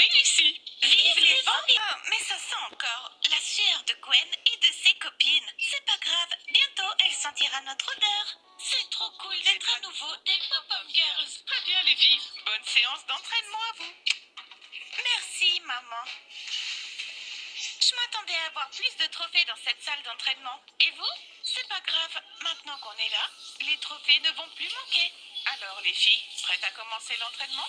réussi. Vive les vampires! Oh, mais ça sent encore la sueur de Gwen et de ses copines. C'est pas grave, bientôt elle sentira notre odeur. C'est trop cool d'être à nouveau des pop-up girls. Très bien les filles, bonne séance d'entraînement à vous. Merci, maman. Je m'attendais à avoir plus de trophées dans cette salle d'entraînement. Et vous? C'est pas grave, maintenant qu'on est là, les trophées ne vont plus manquer. Alors les filles, prêtes à commencer l'entraînement?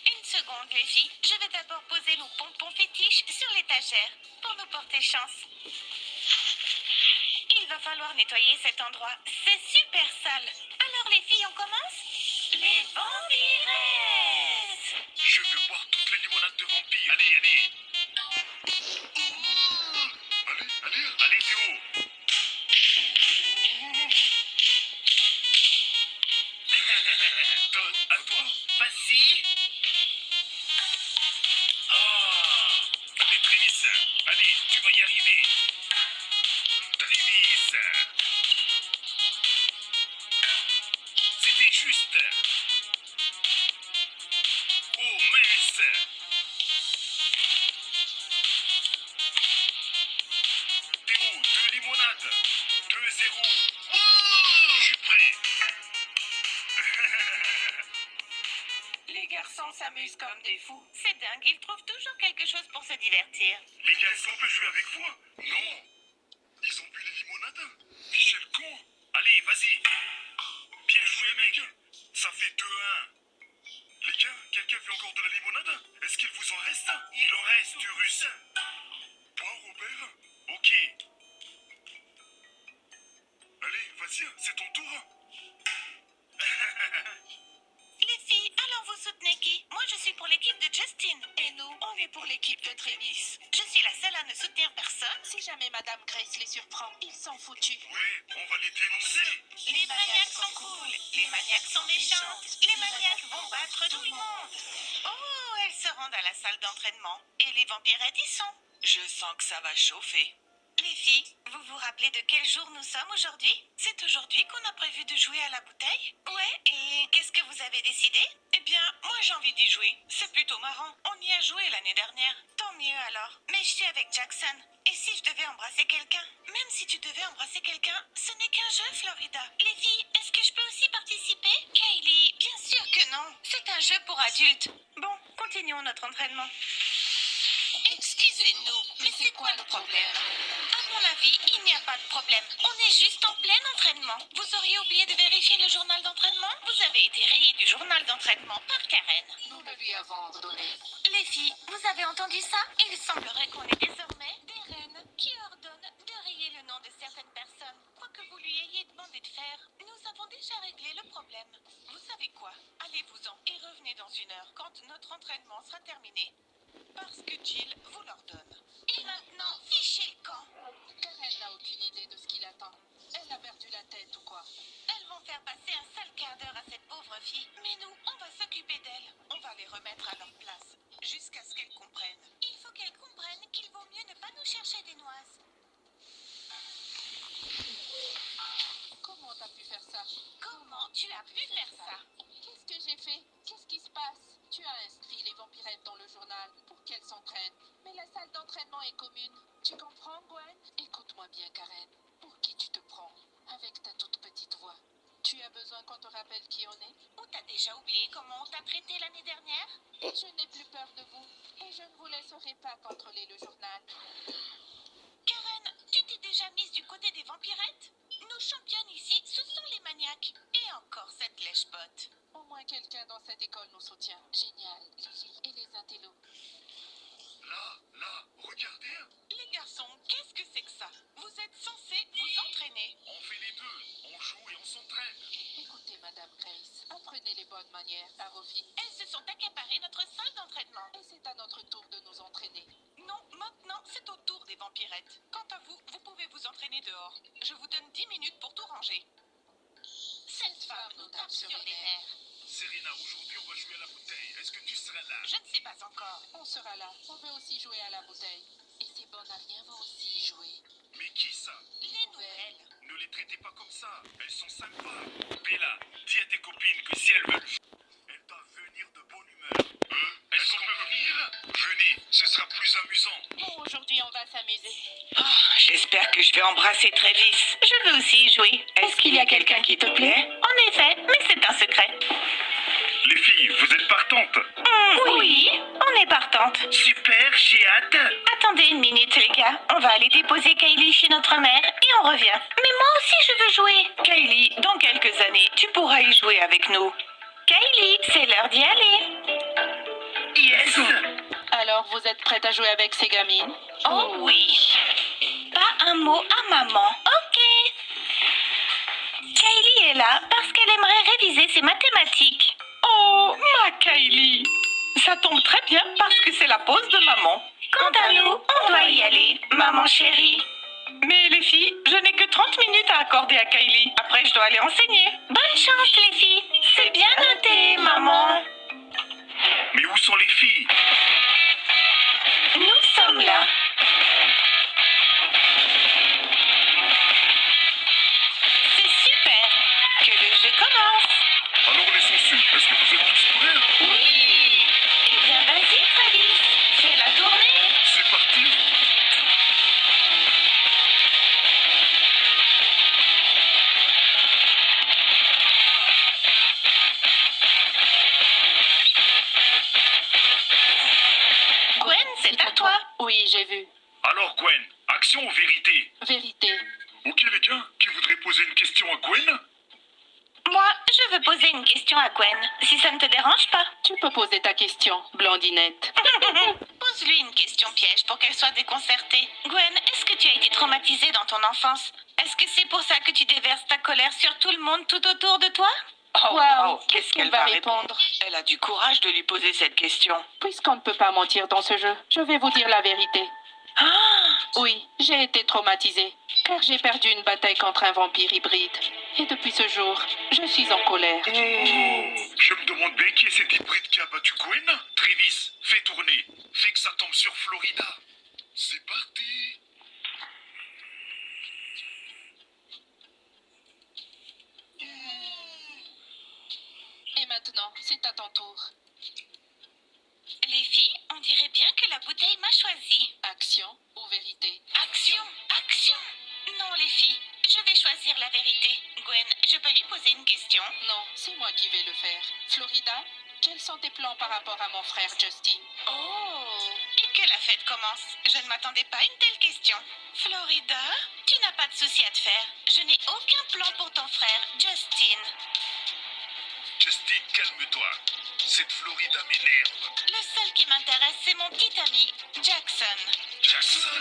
Une seconde, les filles. Je vais d'abord poser nos pompons fétiches sur l'étagère pour nous porter chance. Il va falloir nettoyer cet endroit. C'est super sale. Alors les filles, on commence? Les vampiresses! Je veux boire toutes les limonades de vampires. Allez, allez. Allez, Théo. Todd, à toi. Vas-y. Allez, Trévis. Allez, tu vas y arriver. Trévis. C'était juste. Oh, mince. Théo, 2 limonades. 2-0. Je suis prêt. Les garçons s'amusent comme des fous. C'est dingue, ils trouvent toujours quelque chose pour se divertir. Les gars, est-ce qu'on peut jouer avec vous? Non. Ils ont bu les limonades. Michel con. Allez, vas-y. Bien joué, mec. Ça fait 2-1. Les gars, quelqu'un veut encore de la limonade? Est-ce qu'il vous en reste? Il en reste, du russe. Toi, Robert? Ok. Allez, vas-y, c'est ton tour. Les filles, alors vous soutenez qui? Moi je suis pour l'équipe de Justin. Et nous, on est pour l'équipe de Trévis. Je suis la seule à ne soutenir personne. Si jamais Madame Grace les surprend, ils sont foutus. Ouais, on va les dénoncer. Les maniaques sont cool, les maniaques sont méchantes, les maniaques vont battre tout le monde. Oh, elles se rendent à la salle d'entraînement. Et les vampirettes y sont. Je sens que ça va chauffer. Les filles, vous vous rappelez de quel jour nous sommes aujourd'hui? C'est aujourd'hui qu'on a prévu de jouer à la bouteille? Ouais, et qu'est-ce que vous avez décidé? Eh bien, moi j'ai envie d'y jouer. C'est plutôt marrant. On y a joué l'année dernière. Tant mieux alors. Mais je suis avec Jackson. Et si je devais embrasser quelqu'un? Même si tu devais embrasser quelqu'un, ce n'est qu'un jeu, Florida. Les filles, est-ce que je peux aussi participer? Kaylee, bien sûr que non. C'est un jeu pour adultes. Bon, continuons notre entraînement. Excusez-nous, mais c'est quoi le problème? À mon avis, il n'y a pas de problème. On est juste en plein entraînement. Vous auriez oublié de vérifier le journal d'entraînement? Vous avez été rayé du journal d'entraînement par Karen. Nous le lui avons ordonné. Les filles, vous avez entendu ça? Il semblerait qu'on ait désormais des reines qui ordonnent de rayer le nom de certaines personnes. Quoi que vous lui ayez demandé de faire, nous avons déjà réglé le problème. Vous savez quoi? Allez-vous-en et revenez dans 1 heure quand notre entraînement sera terminé. Parce que Jill vous l'ordonne. Et maintenant, fichez le camp. Karen n'a aucune idée de ce qui l'attend. Elle a perdu la tête ou quoi? Elles vont faire passer un sale quart d'heure à cette pauvre fille. Mais nous, on va s'occuper d'elle. On va les remettre à leur place jusqu'à ce qu'elles comprennent. Il faut qu'elles comprennent qu'il vaut mieux ne pas nous chercher des noises. Comment t'as pu faire ça? Comment tu as pu faire ça? Qu'est-ce que j'ai fait? Qu'est-ce qui se passe? Tu as inscrit les vampirettes dans le journal pour qu'elles s'entraînent. Mais la salle d'entraînement est commune. Tu comprends, Gwen? Écoute-moi bien, Karen. Pour qui tu te prends? Avec ta toute petite voix. Tu as besoin qu'on te rappelle qui on est? Ou t'as déjà oublié comment on t'a traité l'année dernière? Je n'ai plus peur de vous. Et je ne vous laisserai pas contrôler le journal. Karen, tu t'es déjà mise du côté des vampirettes? Nos championnes ici, ce sont les maniaques. Et encore cette lèche-botte. Au moins quelqu'un dans cette école nous soutient. Génial, Lily et les intellos. Là, regardez. Les garçons, qu'est-ce que c'est que ça? Vous êtes censés vous entraîner. On fait les deux. On joue et on s'entraîne. Écoutez, Madame Grace, apprenez les bonnes manières à vos filles. Elles se sont accaparées notre salle d'entraînement. Et c'est à notre tour de nous entraîner. Non, maintenant, c'est au tour des vampirettes. Quant à vous, vous pouvez vous entraîner dehors. Je vous donne 10 minutes pour tout ranger. Cette femme nous tape sur les nerfs. Serena, aujourd'hui on va jouer à la bouteille. Est-ce que tu seras là? Je ne sais pas encore. On sera là. On veut aussi jouer à la bouteille. Et ces bonnes à rien vont aussi y jouer. Mais qui ça? Les nouvelles. Ne les traitez pas comme ça. Elles sont sympas. Bella, dis à tes copines que si elles veulent, elles doivent venir de bonne humeur. veux embrasser Travis. Je veux aussi y jouer. Est-ce qu'il y a quelqu'un qui te plaît? En effet, mais c'est un secret. Les filles, vous êtes partantes? Oui, on est partante. Super, j'ai hâte. Attendez une minute, les gars. On va aller déposer Kaylee chez notre mère et on revient. Mais moi aussi, je veux jouer. Kaylee, dans quelques années, tu pourras y jouer avec nous. Kaylee, c'est l'heure d'y aller. Yes. Alors, vous êtes prête à jouer avec ces gamines? Oh oui. Pas un mot à maman. Ok. Kaylee est là parce qu'elle aimerait réviser ses mathématiques. Oh, ma Kylie. Ça tombe très bien parce que c'est la pause de maman. Quant à nous, on doit y aller, maman chérie. Mais les filles, je n'ai que 30 minutes à accorder à Kylie. Après, je dois aller enseigner. Bonne chance, les filles. C'est bien noté, maman. Mais où sont les filles? Nous sommes là. C'est super. Que le jeu commence. Alors les sensus, est-ce que vous êtes tous prêts? Oui. Eh bien, vas-y, Travis. Fais la tournée. C'est parti. Gwen, c'est à toi. Oui, j'ai vu. Alors Gwen, action ou vérité? Vérité. Ok les gars, qui voudrait poser une question à Gwen? Moi, je veux poser une question à Gwen, si ça ne te dérange pas. Tu peux poser ta question, blondinette. Pose-lui une question piège pour qu'elle soit déconcertée. Gwen, est-ce que tu as été traumatisée dans ton enfance? Est-ce que c'est pour ça que tu déverses ta colère sur tout le monde tout autour de toi? Oh, Waouh, wow, qu'est-ce qu'elle va répondre? Elle a du courage de lui poser cette question. Puisqu'on ne peut pas mentir dans ce jeu, je vais vous dire la vérité. Ah, Oui, j'ai été traumatisée, car j'ai perdu une bataille contre un vampire hybride. Et depuis ce jour, je suis en colère. Je me demande bien qui est cet hybride qui a battu Gwen. Travis, fais tourner. Fais que ça tombe sur Florida. C'est parti. Et maintenant, c'est à ton tour. Les filles, on dirait bien que la bouteille m'a choisi. Action ou vérité? Action, action. Non, les filles, je vais choisir la vérité. Gwen, je peux lui poser une question? Non, c'est moi qui vais le faire. Florida, quels sont tes plans par rapport à mon frère Justin? Oh, et que la fête commence. Je ne m'attendais pas à une telle question. Florida, tu n'as pas de souci à te faire. Je n'ai aucun plan pour ton frère, Justin. Justin, calme-toi. Cette Florida m'énerve. Le seul qui m'intéresse, c'est mon petit ami, Jackson. Jackson?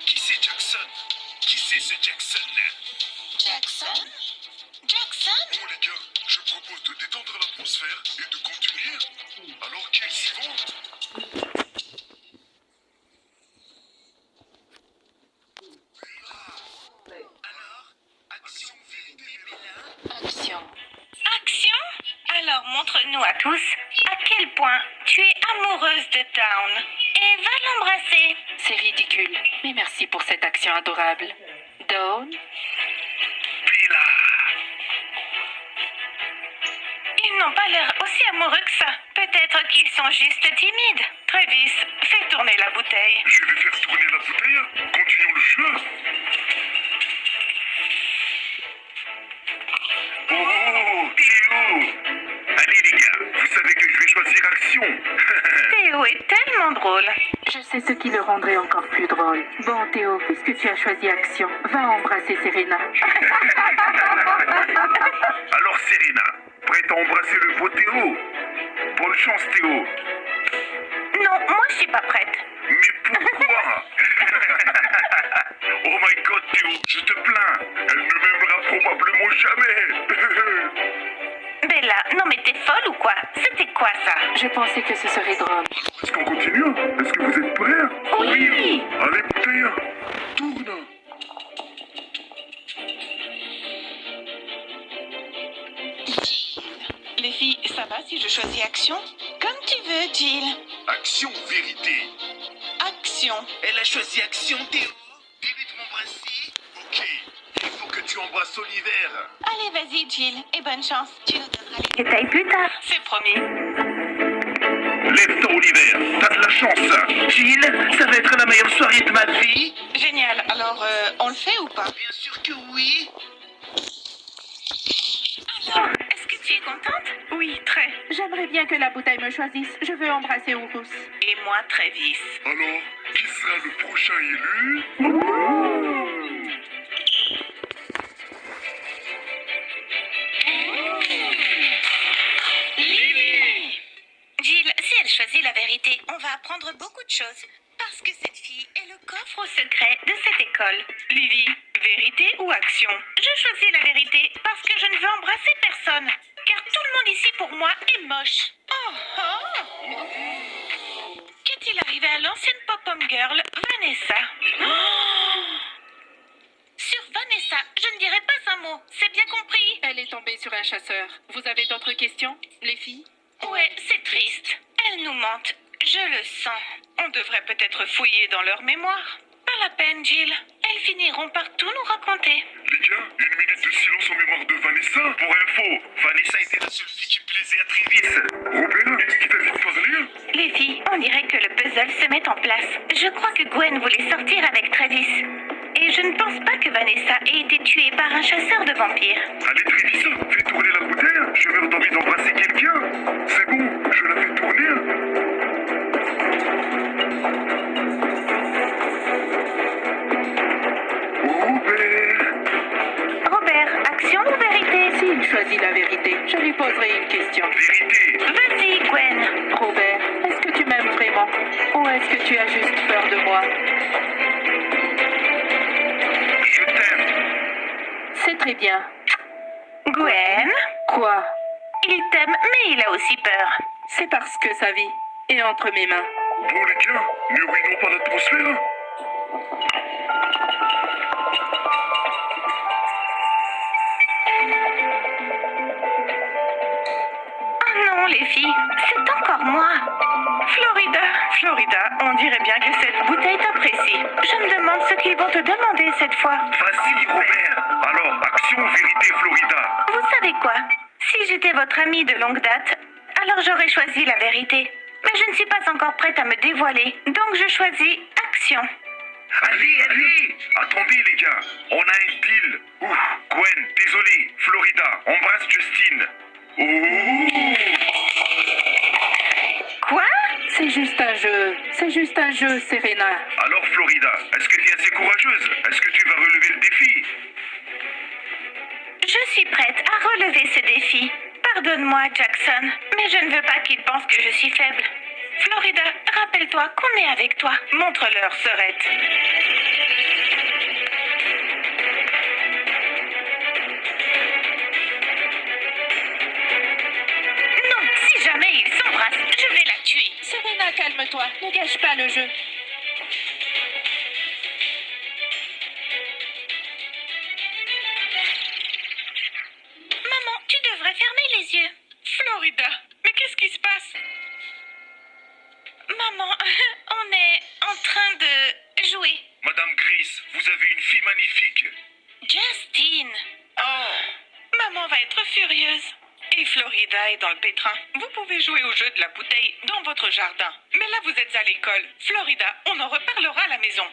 Qui c'est Jackson? Qui c'est ce Jackson-là? Jackson? Jackson? Bon les gars, je propose de détendre l'atmosphère et de continuer. Alors qui est le suivant? Alors, action, vérité, Action. Action? Alors montre-nous à tous à quel point tu es amoureuse de Dawn. Et va l'embrasser. C'est ridicule, mais merci pour cette action adorable. Dawn? Bella. Ils n'ont pas l'air aussi amoureux que ça. Peut-être qu'ils sont juste timides. Travis, fais tourner la bouteille. Je vais faire tourner la bouteille. Continuons le jeu. Oh, Théo. Allez les gars, vous savez que je vais choisir action. Théo est tellement drôle. Je sais ce qui le rendrait encore plus drôle. Bon, Théo, puisque tu as choisi action, va embrasser Serena. Alors Serena, prête à embrasser le beau Théo? Bonne chance Théo. Non, moi je suis pas prête. Mais pourquoi? Oh my god Théo, je te plains. Elle ne m'aimera probablement jamais. Bella, non mais t'es folle ou quoi? C'était quoi ça? Je pensais que ce serait drôle. Est-ce qu'on continue? Est-ce que vous êtes prêts? Oui. Allez bouteille, tourne. les filles, ça va si je choisis action? Comme tu veux, Jill. Action, vérité. Action. Elle a choisi action Théo. Vérite m'embrasser. Ok, il faut que tu embrasses Oliver. Allez, vas-y, Jill. Et bonne chance. Tu nous donneras les détails plus tard. C'est promis. Lève-toi, Oliver. T'as de la chance. Jill, ça va être la meilleure soirée de ma vie. Génial. Alors, on le fait ou pas? Bien sûr que oui. Alors, est-ce que tu es contente? Oui, très. J'aimerais bien que la bouteille me choisisse. Je veux embrasser Urus. Et moi, Travis. Alors, qui sera le prochain élu? Jill, si elle choisit la vérité, on va apprendre beaucoup de choses. Parce que cette fille est le coffre au secret de cette école. Lily, vérité ou action? Je choisis la vérité parce que je ne veux embrasser personne. Car tout le monde ici pour moi est moche. Oh oh! Qu'est-il arrivé à l'ancienne pop-up girl, Vanessa? Oh! Sur Vanessa, je ne dirai pas un mot. C'est bien compris? Elle est tombée sur un chasseur. Vous avez d'autres questions, les filles? Ouais, c'est triste. Elles nous mentent. Je le sens. On devrait peut-être fouiller dans leur mémoire. Pas la peine, Jill. Elles finiront par tout nous raconter. Les gars, 1 minute de silence en mémoire de Vanessa. Pour info, Vanessa était la seule fille qui plaisait à Travis. Robert, qui t'a dit de parler? Les filles, on dirait que le puzzle se met en place. Je crois que Gwen voulait sortir avec Travis. Et je ne pense pas que Vanessa ait été tuée par un chasseur de vampires. Allez, Travis, fais tourner la bouteille. Je meurs d'envie d'embrasser quelqu'un. C'est bon, je la fais tourner. Robert, action ou vérité? S'il choisit la vérité, je lui poserai une question. Vérité. Vas-y, Gwen. Robert, est-ce que tu m'aimes vraiment? Ou est-ce que tu as juste peur de moi? Je t'aime. C'est très bien. Gwen? Quoi? Il t'aime, mais il a aussi peur. C'est parce que sa vie est entre mes mains. Bon, les gars, ne ruinons pas l'atmosphère. Oh non, les filles, c'est encore moi. Florida, on dirait bien que cette bouteille t'apprécie. Je me demande ce qu'ils vont te demander cette fois. Vas-y, Robert. Alors, action, vérité, Florida. Vous savez quoi? Si j'étais votre amie de longue date, alors j'aurais choisi la vérité. Mais je ne suis pas encore prête à me dévoiler, donc je choisis action. Allez. Attendez, les gars. On a un deal. Ouf, Gwen, désolé. Florida, embrasse Justine. Ouh. Quoi? C'est juste un jeu. C'est juste un jeu, Serena. Alors, Florida, est-ce que tu es assez courageuse? Est-ce que tu vas relever le défi? Je suis prête à relever ce défi. Pardonne-moi, Jackson, mais je ne veux pas qu'ils pensent que je suis faible. Florida, rappelle-toi qu'on est avec toi. Montre-leur, sœurette. Non, si jamais ils s'embrassent, je vais la tuer. Serena, calme-toi. Ne gâche pas le jeu. Maman, tu devrais fermer les yeux. Florida, mais qu'est-ce qui se passe? Maman, on est en train de jouer. Madame Grace, vous avez une fille magnifique. Justine. Oh, maman va être furieuse. Et Florida est dans le pétrin. Vous pouvez jouer au jeu de la bouteille dans votre jardin. Mais là, vous êtes à l'école. Florida, on en reparlera à la maison.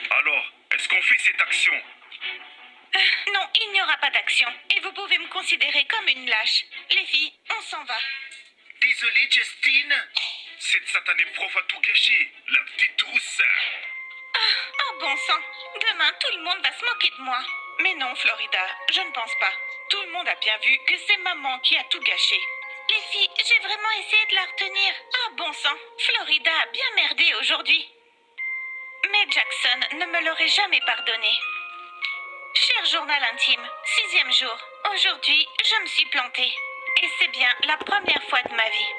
Alors, est-ce qu'on fait cette action? Non, il n'y aura pas d'action. Et vous pouvez me considérer comme une lâche. Les filles, on s'en va. Désolé, Justine. Cette satanée prof a tout gâché. La petite rousse. Oh bon sang, demain tout le monde va se moquer de moi. Mais non, Florida, je ne pense pas. Tout le monde a bien vu que c'est maman qui a tout gâché. Les filles, j'ai vraiment essayé de la retenir. Ah bon sang, Florida a bien merdé aujourd'hui. Mais Jackson ne me l'aurait jamais pardonné. Cher journal intime, 6e jour. Aujourd'hui, je me suis plantée. Et c'est bien la première fois de ma vie.